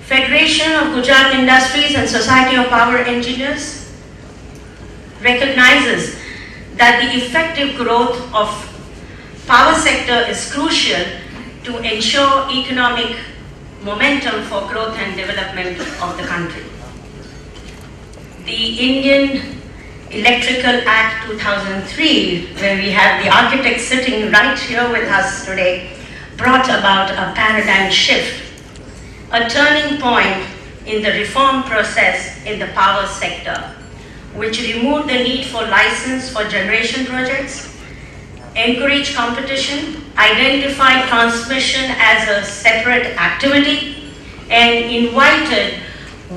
Federation of Gujarat Industries and Society of Power Engineers recognizes that the effective growth of power sector is crucial to ensure economic momentum for growth and development of the country. The Indian Electrical Act 2003, where we have the architect sitting right here with us today, brought about a paradigm shift, a turning point in the reform process in the power sector, which removed the need for license for generation projects, encouraged competition, identified transmission as a separate activity, and invited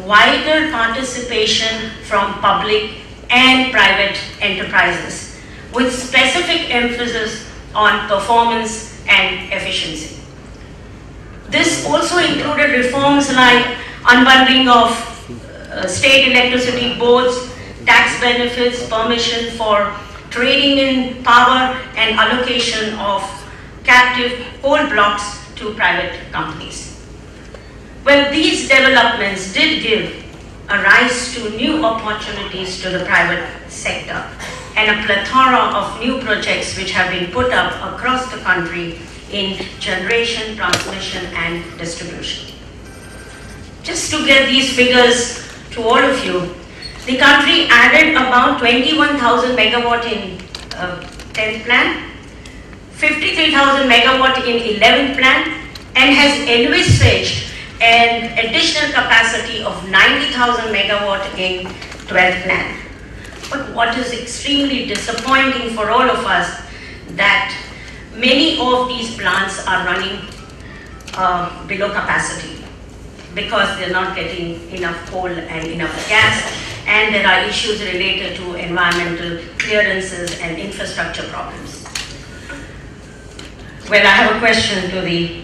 wider participation from public and private enterprises, with specific emphasis on performance and efficiency. This also included reforms like unbundling of state electricity boards, tax benefits, permission for trading in power, and allocation of captive coal blocks to private companies. Well, these developments did give a rise to new opportunities to the private sector and a plethora of new projects which have been put up across the country in generation, transmission, and distribution. Just to get these figures to all of you, the country added about 21,000 megawatt in 10th plan, 53,000 megawatt in 11th plan, and has envisaged an additional capacity of 90,000 megawatt in 12th plan. But what is extremely disappointing for all of us, that many of these plants are running below capacity because they're not getting enough coal and enough gas, and there are issues related to environmental clearances and infrastructure problems. Well, I have a question to the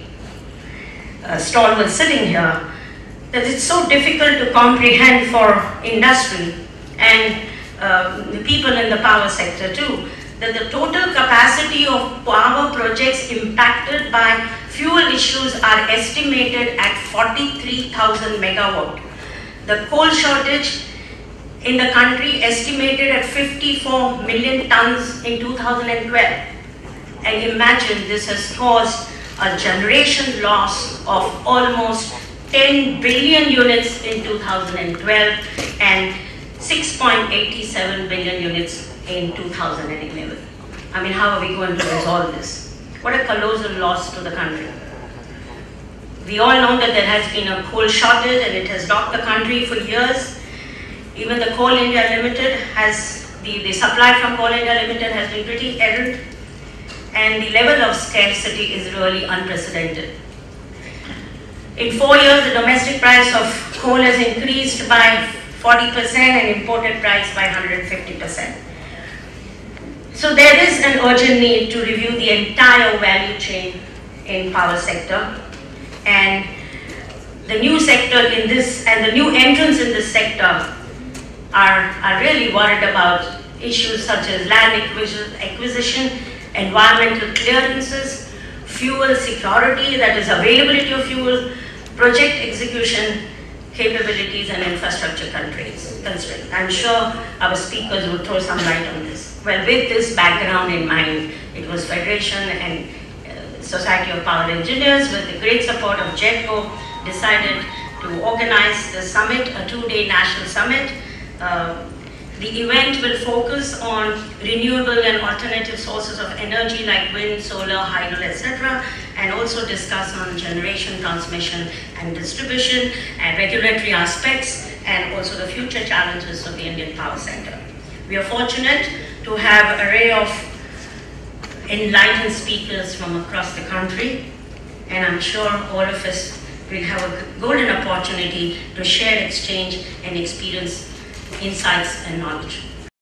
stalwart sitting here, that it's so difficult to comprehend for industry and the people in the power sector too, that the total capacity of power projects impacted by fuel issues are estimated at 43,000 megawatt. The coal shortage in the country estimated at 54 million tons in 2012. And imagine, this has caused a generation loss of almost 10 billion units in 2012 and 6.87 billion units in 2011. I mean, how are we going to resolve this? What a colossal loss to the country. We all know that there has been a coal shortage and it has rocked the country for years. Even the Coal India Limited has, the supply from Coal India Limited has been pretty errant, and the level of scarcity is really unprecedented. In 4 years, the domestic price of coal has increased by 40% and imported price by 150%. So there is an urgent need to review the entire value chain in power sector, and the new sector in this and the new entrants in this sector are really worried about issues such as land acquisition, environmental clearances, fuel security, that is availability of fuel, project execution capabilities, and infrastructure constraints. I'm sure our speakers will throw some light on this. Well, with this background in mind, it was Federation and Society of Power Engineers, with the great support of JETCO, decided to organize the summit, a 2-day national summit. The event will focus on renewable and alternative sources of energy like wind, solar, hydro, etc., and also discuss on generation, transmission, and distribution, and regulatory aspects, and also the future challenges of the Indian power sector. We are fortunate to have an array of enlightened speakers from across the country, and I'm sure all of us will have a golden opportunity to share, exchange, and experience insights and knowledge.